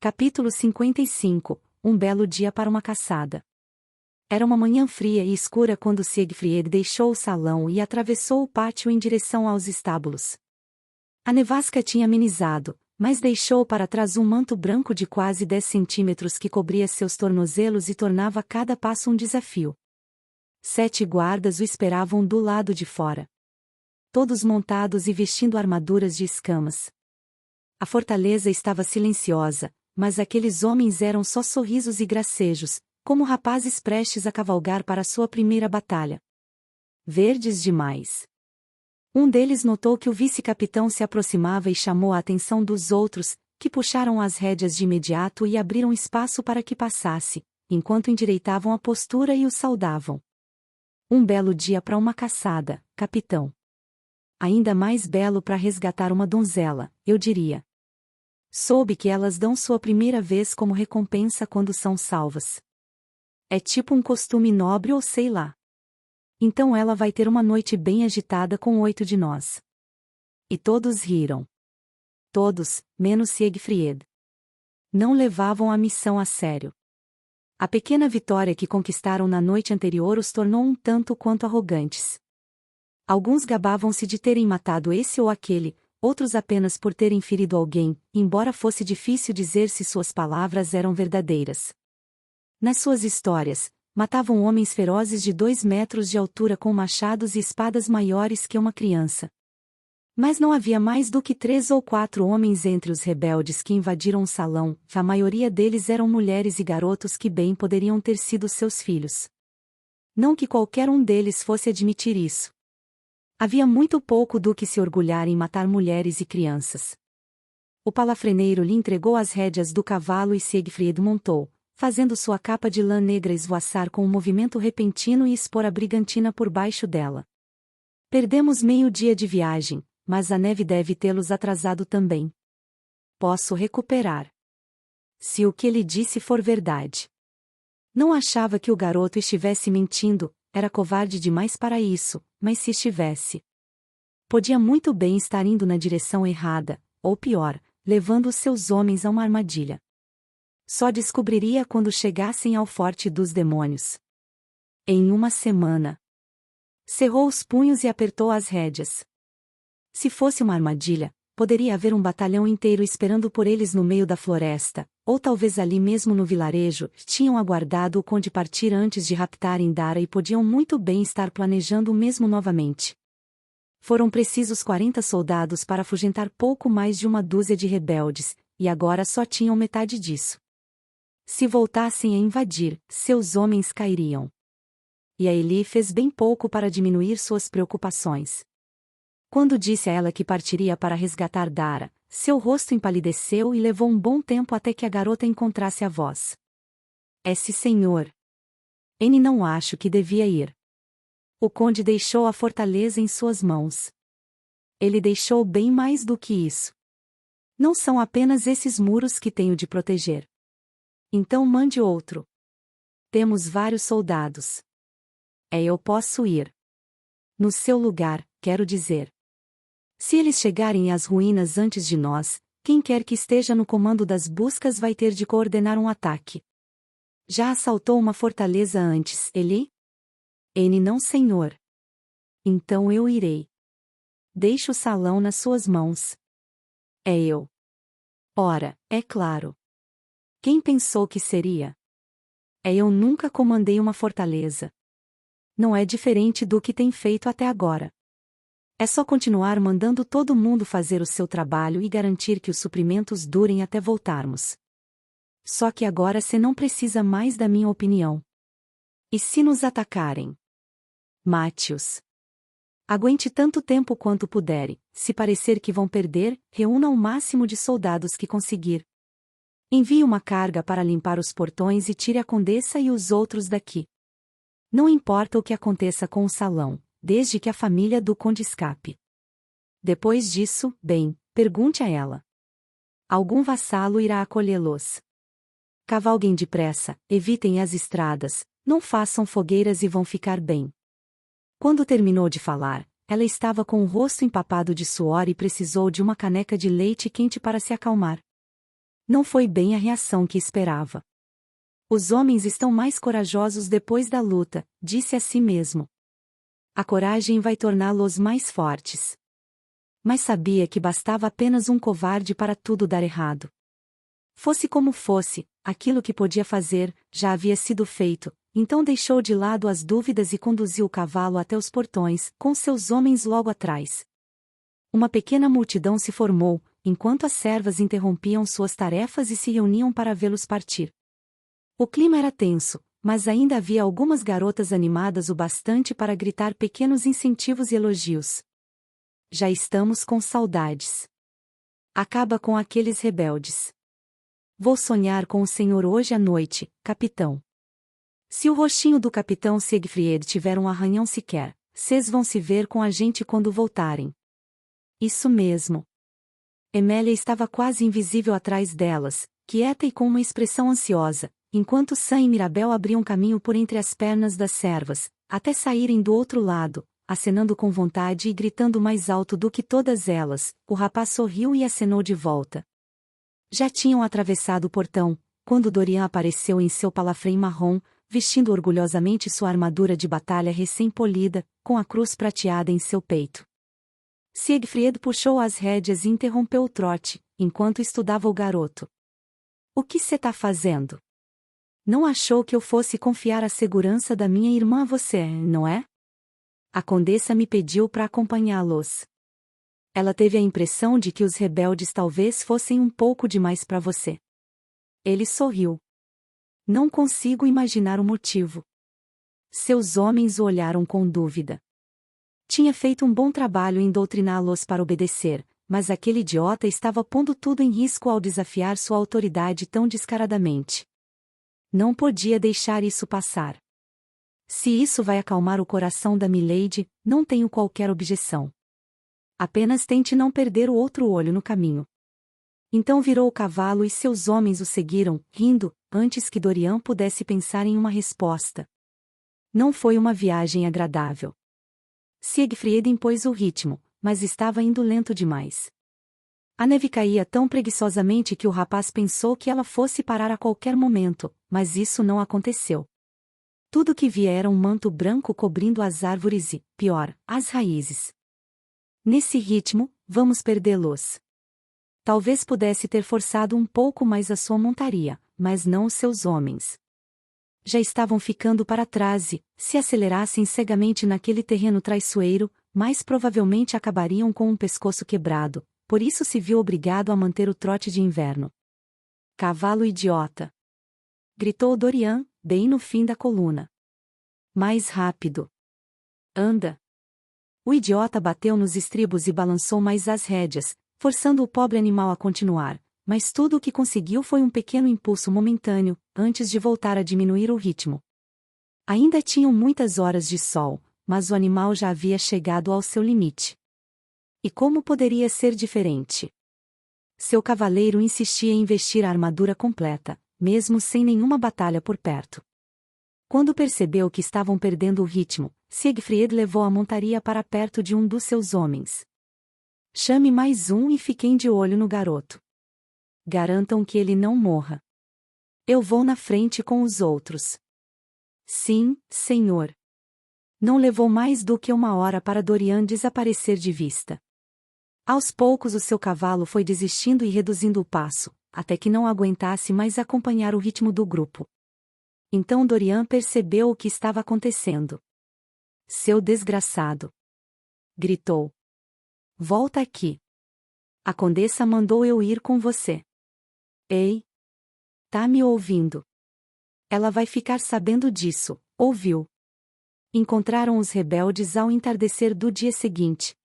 Capítulo 55 Um belo dia para uma caçada. Era uma manhã fria e escura quando Siegfried deixou o salão e atravessou o pátio em direção aos estábulos. A nevasca tinha amenizado, mas deixou para trás um manto branco de quase 10 centímetros que cobria seus tornozelos e tornava cada passo um desafio. 7 guardas o esperavam do lado de fora. Todos montados e vestindo armaduras de escamas. A fortaleza estava silenciosa, mas aqueles homens eram só sorrisos e gracejos, como rapazes prestes a cavalgar para sua primeira batalha. Verdes demais. Um deles notou que o vice-capitão se aproximava e chamou a atenção dos outros, que puxaram as rédeas de imediato e abriram espaço para que passasse, enquanto endireitavam a postura e o saudavam. Um belo dia para uma caçada, capitão. Ainda mais belo para resgatar uma donzela, eu diria. Soube que elas dão sua primeira vez como recompensa quando são salvas. É tipo um costume nobre ou sei lá. Então ela vai ter uma noite bem agitada com 8 de nós. E todos riram. Todos, menos Siegfried. Não levavam a missão a sério. A pequena vitória que conquistaram na noite anterior os tornou um tanto quanto arrogantes. Alguns gabavam-se de terem matado esse ou aquele, outros apenas por terem ferido alguém, embora fosse difícil dizer se suas palavras eram verdadeiras. Nas suas histórias, matavam homens ferozes de 2 metros de altura com machados e espadas maiores que uma criança. Mas não havia mais do que 3 ou 4 homens entre os rebeldes que invadiram o salão, a maioria deles eram mulheres e garotos que bem poderiam ter sido seus filhos. Não que qualquer um deles fosse admitir isso. Havia muito pouco do que se orgulhar em matar mulheres e crianças. O palafreneiro lhe entregou as rédeas do cavalo e Siegfried montou, fazendo sua capa de lã negra esvoaçar com um movimento repentino e expor a brigantina por baixo dela. Perdemos meio dia de viagem, mas a neve deve tê-los atrasado também. Posso recuperar. Se o que ele disse for verdade. Não achava que o garoto estivesse mentindo, era covarde demais para isso, mas se estivesse. Podia muito bem estar indo na direção errada, ou pior, levando os seus homens a uma armadilha. Só descobriria quando chegassem ao Forte dos Demônios. Em uma semana. Cerrou os punhos e apertou as rédeas. Se fosse uma armadilha, poderia haver um batalhão inteiro esperando por eles no meio da floresta, ou talvez ali mesmo no vilarejo, tinham aguardado o conde partir antes de raptarem Dara e podiam muito bem estar planejando o mesmo novamente. Foram precisos 40 soldados para afugentar pouco mais de uma dúzia de rebeldes, e agora só tinham metade disso. Se voltassem a invadir, seus homens cairiam. E a Eli fez bem pouco para diminuir suas preocupações. Quando disse a ela que partiria para resgatar Dara, seu rosto empalideceu e levou um bom tempo até que a garota encontrasse a voz. Esse senhor. N não acho que devia ir. O conde deixou a fortaleza em suas mãos. Ele deixou bem mais do que isso. Não são apenas esses muros que tenho de proteger. Então mande outro. Temos vários soldados. Eu posso ir. No seu lugar, quero dizer. Se eles chegarem às ruínas antes de nós, quem quer que esteja no comando das buscas vai ter de coordenar um ataque. Já assaltou uma fortaleza antes, Eli? N não, senhor. Então eu irei. Deixe o salão nas suas mãos. É eu. Ora, é claro. Quem pensou que seria? Eu nunca comandei uma fortaleza. Não é diferente do que tem feito até agora. É só continuar mandando todo mundo fazer o seu trabalho e garantir que os suprimentos durem até voltarmos. Só que agora você não precisa mais da minha opinião. E se nos atacarem? Mate-os. Aguente tanto tempo quanto puder, se parecer que vão perder, reúna o máximo de soldados que conseguir. Envie uma carga para limpar os portões e tire a condessa e os outros daqui. Não importa o que aconteça com o salão, desde que a família do conde escape. Depois disso, bem, pergunte a ela. Algum vassalo irá acolhê-los. Cavalguem depressa, evitem as estradas, não façam fogueiras e vão ficar bem. Quando terminou de falar, ela estava com o rosto empapado de suor e precisou de uma caneca de leite quente para se acalmar. Não foi bem a reação que esperava. Os homens estão mais corajosos depois da luta, disse a si mesmo. A coragem vai torná-los mais fortes. Mas sabia que bastava apenas um covarde para tudo dar errado. Fosse como fosse, aquilo que podia fazer, já havia sido feito, então deixou de lado as dúvidas e conduziu o cavalo até os portões, com seus homens logo atrás. Uma pequena multidão se formou, enquanto as servas interrompiam suas tarefas e se reuniam para vê-los partir. O clima era tenso, mas ainda havia algumas garotas animadas o bastante para gritar pequenos incentivos e elogios. Já estamos com saudades. Acaba com aqueles rebeldes. Vou sonhar com o senhor hoje à noite, capitão. Se o rostinho do capitão Siegfried tiver um arranhão sequer, vocês vão se ver com a gente quando voltarem. Isso mesmo. Emélia estava quase invisível atrás delas, quieta e com uma expressão ansiosa, enquanto Sam e Mirabel abriam caminho por entre as pernas das servas, até saírem do outro lado, acenando com vontade e gritando mais alto do que todas elas. O rapaz sorriu e acenou de volta. Já tinham atravessado o portão, quando Dorian apareceu em seu palafrém marrom, vestindo orgulhosamente sua armadura de batalha recém-polida, com a cruz prateada em seu peito. Siegfried puxou as rédeas e interrompeu o trote, enquanto estudava o garoto. O que cê tá fazendo? Não achou que eu fosse confiar a segurança da minha irmã a você, não é? A condessa me pediu para acompanhá-los. Ela teve a impressão de que os rebeldes talvez fossem um pouco demais para você. Ele sorriu. Não consigo imaginar o motivo. Seus homens o olharam com dúvida. Tinha feito um bom trabalho em doutriná-los para obedecer, mas aquele idiota estava pondo tudo em risco ao desafiar sua autoridade tão descaradamente. Não podia deixar isso passar. Se isso vai acalmar o coração da Milady, não tenho qualquer objeção. Apenas tente não perder o outro olho no caminho. Então virou o cavalo e seus homens o seguiram, rindo, antes que Dorian pudesse pensar em uma resposta. Não foi uma viagem agradável. Siegfried impôs o ritmo, mas estava indo lento demais. A neve caía tão preguiçosamente que o rapaz pensou que ela fosse parar a qualquer momento, mas isso não aconteceu. Tudo que via era um manto branco cobrindo as árvores e, pior, as raízes. Nesse ritmo, vamos perdê-los. Talvez pudesse ter forçado um pouco mais a sua montaria, mas não os seus homens. Já estavam ficando para trás e, se acelerassem cegamente naquele terreno traiçoeiro, mais provavelmente acabariam com um pescoço quebrado, por isso se viu obrigado a manter o trote de inverno. Cavalo idiota! Gritou Dorian, bem no fim da coluna. Mais rápido! Anda! O idiota bateu nos estribos e balançou mais as rédeas, forçando o pobre animal a continuar, mas tudo o que conseguiu foi um pequeno impulso momentâneo, antes de voltar a diminuir o ritmo. Ainda tinham muitas horas de sol, mas o animal já havia chegado ao seu limite. E como poderia ser diferente? Seu cavaleiro insistia em vestir a armadura completa, mesmo sem nenhuma batalha por perto. Quando percebeu que estavam perdendo o ritmo, Siegfried levou a montaria para perto de um dos seus homens. Chame mais um e fiquem de olho no garoto. Garantam que ele não morra. Eu vou na frente com os outros. Sim, senhor. Não levou mais do que 1 hora para Dorian desaparecer de vista. Aos poucos o seu cavalo foi desistindo e reduzindo o passo, até que não aguentasse mais acompanhar o ritmo do grupo. Então Dorian percebeu o que estava acontecendo. Seu desgraçado! Gritou. Volta aqui. A condessa mandou eu ir com você. Ei! Tá me ouvindo? Ela vai ficar sabendo disso, ouviu? Encontraram os rebeldes ao entardecer do dia seguinte.